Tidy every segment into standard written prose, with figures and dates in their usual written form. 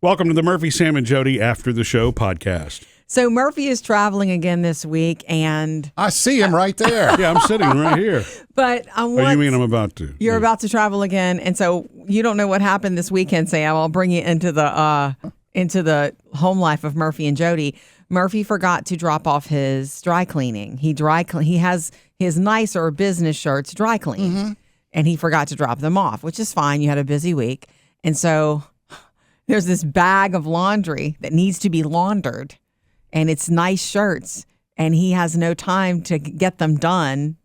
Welcome to the Murphy, Sam, and Jodi After the Show podcast. So Murphy is traveling again this week, and I see him right there. Yeah, I'm sitting right here. But you mean I'm about to? You're about to travel again, and so you don't know what happened this weekend, Sam. I'll bring you into the home life of Murphy and Jodi. Murphy forgot to drop off his dry cleaning. He has his nicer business shirts dry cleaned, and he forgot to drop them off, which is fine. You had a busy week, and so there's this bag of laundry that needs to be laundered, and it's nice shirts, and he has no time to get them done,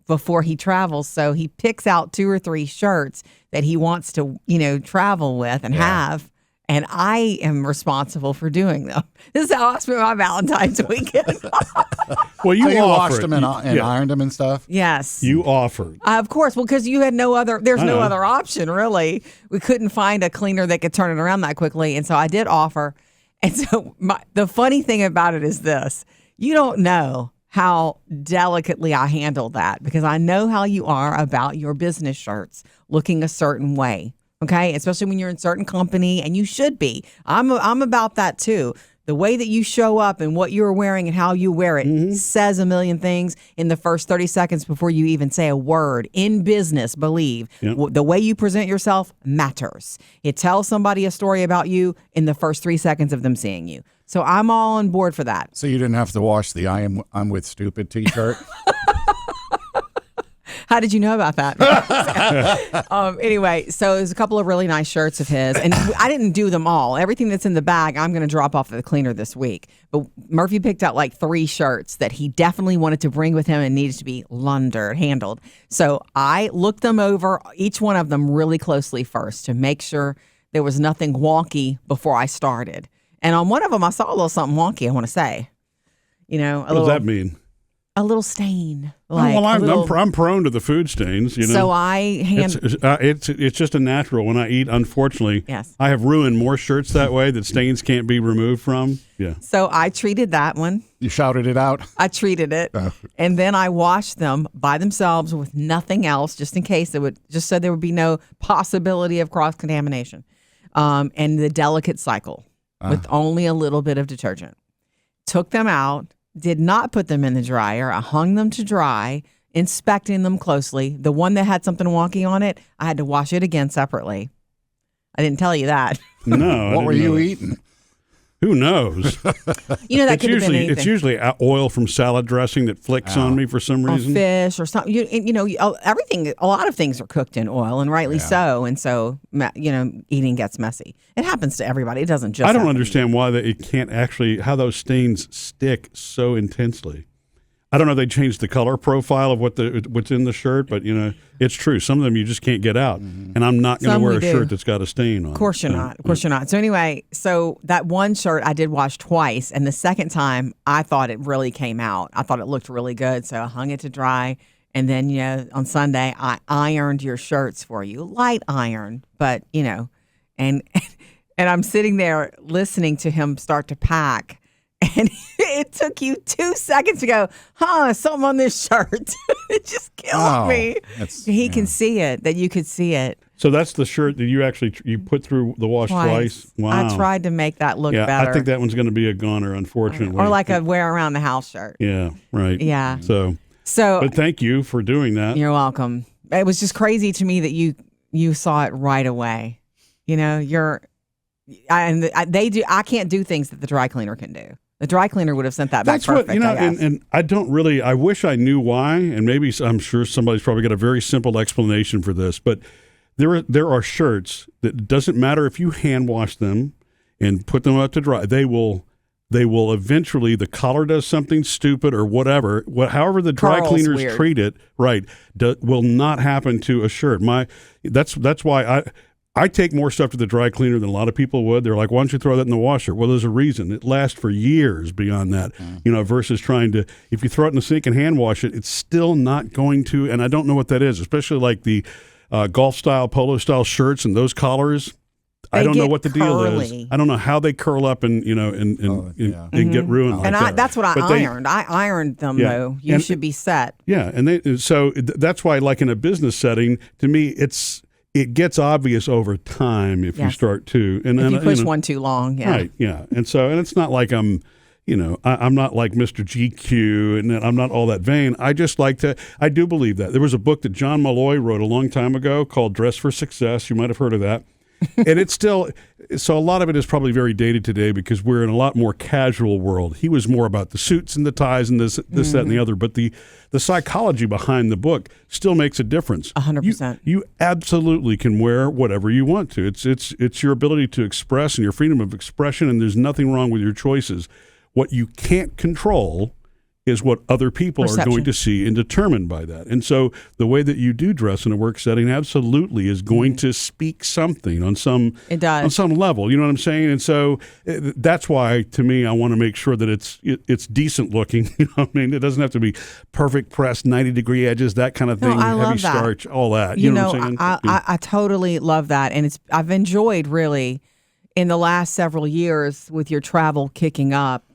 before he travels. So he picks out 2 or 3 shirts that he wants to, travel with and have. And I am responsible for doing them. This is how I spent my Valentine's weekend. Well, you washed them and ironed them and stuff? Yes. You offered. Of course. Well, because you had no other option, really. We couldn't find a cleaner that could turn it around that quickly. And so I did offer. And so the funny thing about it is this. You don't know how delicately I handle that, because I know how you are about your business shirts looking a certain way. Okay, especially when you're in certain company, and you should be. I'm about that too. The way that you show up and what you're wearing and how you wear it says a million things in the first 30 seconds before you even say a word. In business, believe the way you present yourself matters. It tells somebody a story about you in the first 3 seconds of them seeing you. So I'm all on board for that. So you didn't have to wash the I'm with stupid t-shirt? How did you know about that? Anyway, so there's a couple of really nice shirts of his, and I didn't do them all. Everything that's in the bag, I'm going to drop off at the cleaner this week. But Murphy picked out like 3 shirts that he definitely wanted to bring with him and needed to be handled. So I looked them over, each one of them really closely first, to make sure there was nothing wonky before I started. And on one of them, I saw a little something wonky, I want to say. What does that mean? A little stain. I'm prone to the food stains. So it's just a natural. When I eat, unfortunately, yes. I have ruined more shirts that way that stains can't be removed from. Yeah. So I treated that one. You shouted it out? I treated it, and then I washed them by themselves with nothing else, just in case so there would be no possibility of cross contamination, and the delicate cycle with only a little bit of detergent. Took them out. Did not put them in the dryer. I hung them to dry, inspecting them closely. The one that had something wonky on it, I had to wash it again separately. I didn't tell you that. No. What were you eating? Who knows? That could have been anything. It's usually oil from salad dressing that flicks on me for some reason. Or fish or something. Everything. A lot of things are cooked in oil, and rightly so. And so, eating gets messy. It happens to everybody. It doesn't just. I don't understand why it can't actually, how those stains stick so intensely. I don't know if they changed the color profile of what's in the shirt, but it's true. Some of them you just can't get out, and I'm not going to wear a shirt that's got a stain on it. Of course you're not. Of course you're not. So anyway, that one shirt I did wash twice, and the second time I thought it really came out. I thought it looked really good, so I hung it to dry, and then on Sunday I ironed your shirts for you, light iron, but and I'm sitting there listening to him start to pack. And it took you 2 seconds to go, something on this shirt. It just killed me. He can see it, that you could see it. So that's the shirt that you put through the wash twice? Wow. I tried to make that look better. I think that one's going to be a goner, unfortunately. Or like a wear around the house shirt. Yeah, right. Yeah. So but thank you for doing that. You're welcome. It was just crazy to me that you saw it right away. I can't do things that the dry cleaner can do. The dry cleaner would have sent that back perfect. And I don't really, I wish I knew why, and maybe I'm sure somebody's probably got a very simple explanation for this, but there are shirts that doesn't matter if you hand wash them and put them up to dry, they will eventually, the collar does something stupid or whatever, however the dry cleaners treat it, will not happen to a shirt. That's why I take more stuff to the dry cleaner than a lot of people would. They're like, why don't you throw that in the washer? Well, there's a reason. It lasts for years beyond that, versus trying to, if you throw it in the sink and hand wash it, it's still not going to, and I don't know what that is, especially like the golf style, polo style shirts and those collars. I don't know what the deal is. I don't know how they curl up and get ruined. And that. That's what I ironed. I ironed them though. You should be set. Yeah, and so that's why, like in a business setting, to me, it gets obvious over time if you start to. And if then, you push one too long, yeah. Right, yeah. And it's not like I'm not like Mr. GQ and I'm not all that vain. I just like to, I do believe that. There was a book that John Malloy wrote a long time ago called Dress for Success. You might have heard of that. And it's still, so a lot of it is probably very dated today because we're in a lot more casual world. He was more about the suits and the ties and this, that, and the other. But the psychology behind the book still makes a difference. 100%. You absolutely can wear whatever you want to. It's your ability to express and your freedom of expression, and there's nothing wrong with your choices. What you can't control is what other people are going to see and determined by that. And so the way that you do dress in a work setting absolutely is going to speak something on some level. You know what I'm saying? And so that's why, to me, I want to make sure that it's decent looking. You know what I mean? It doesn't have to be perfect pressed, 90-degree edges, that kind of thing, heavy starch, all that. You know what I'm saying? I totally love that. And I've enjoyed really in the last several years with your travel kicking up.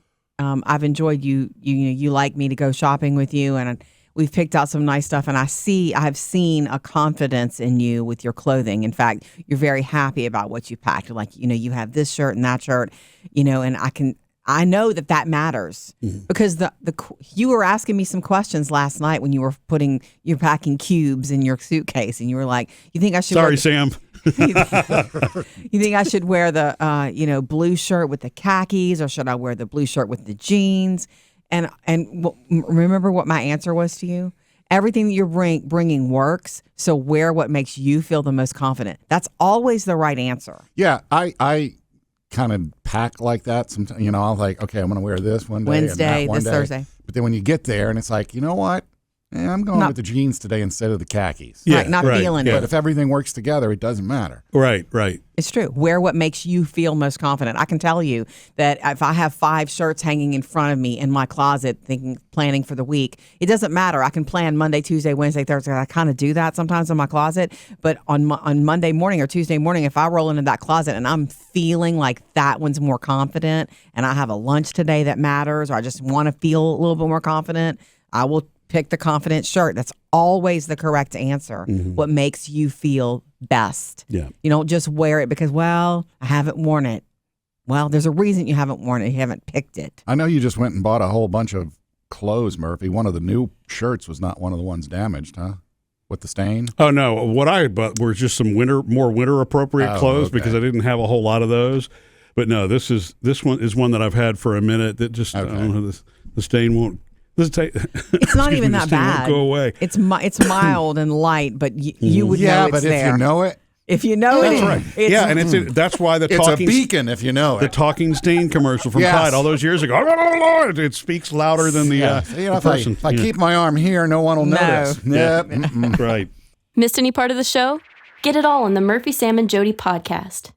I've enjoyed you like me to go shopping with you, and we've picked out some nice stuff, and I've seen a confidence in you with your clothing. In fact, you're very happy about what you packed. Like, you have this shirt and that shirt, and I know that matters because you were asking me some questions last night when you're packing cubes in your suitcase, and you were like, you think I should Sorry, Sam. You think I should wear the blue shirt with the khakis, or should I wear the blue shirt with the jeans? And remember what my answer was to you? Everything that you're bringing works. So wear what makes you feel the most confident. That's always the right answer. Yeah, I kind of pack like that. Sometimes, I'll like, okay, I'm going to wear this one day, Wednesday, and that this Thursday. But then when you get there, and it's like, you know what? I'm going with the jeans today instead of the khakis. Yeah, not feeling it. But if everything works together, it doesn't matter. Right. It's true. Wear what makes you feel most confident. I can tell you that if I have 5 shirts hanging in front of me in my closet, planning for the week, it doesn't matter. I can plan Monday, Tuesday, Wednesday, Thursday. I kind of do that sometimes in my closet. But on Monday morning or Tuesday morning, if I roll into that closet and I'm feeling like that one's more confident, and I have a lunch today that matters, or I just want to feel a little bit more confident, I will pick the confident shirt. That's always the correct answer. What makes you feel best. Yeah. You don't just wear it because, I haven't worn it. Well, there's a reason you haven't worn it. You haven't picked it. I know you just went and bought a whole bunch of clothes, Murphy. One of the new shirts was not one of the ones damaged, huh? With the stain? Oh, no. What I bought were just some more winter appropriate clothes because I didn't have a whole lot of those. But no, this one is one that I've had for a minute that just, I don't know, the stain won't. It's not even that bad. Go away. It's mild and light, but you would know it's there. Yeah, but if you know it. If you know that's right. And that's why the it's talking, a beacon if you know it. The talking stain commercial from Tide all those years ago. It speaks louder than the person. If I keep my arm here, no one will notice. Yep. Right. Missed any part of the show? Get it all on the Murphy, Sam, and Jodi podcast.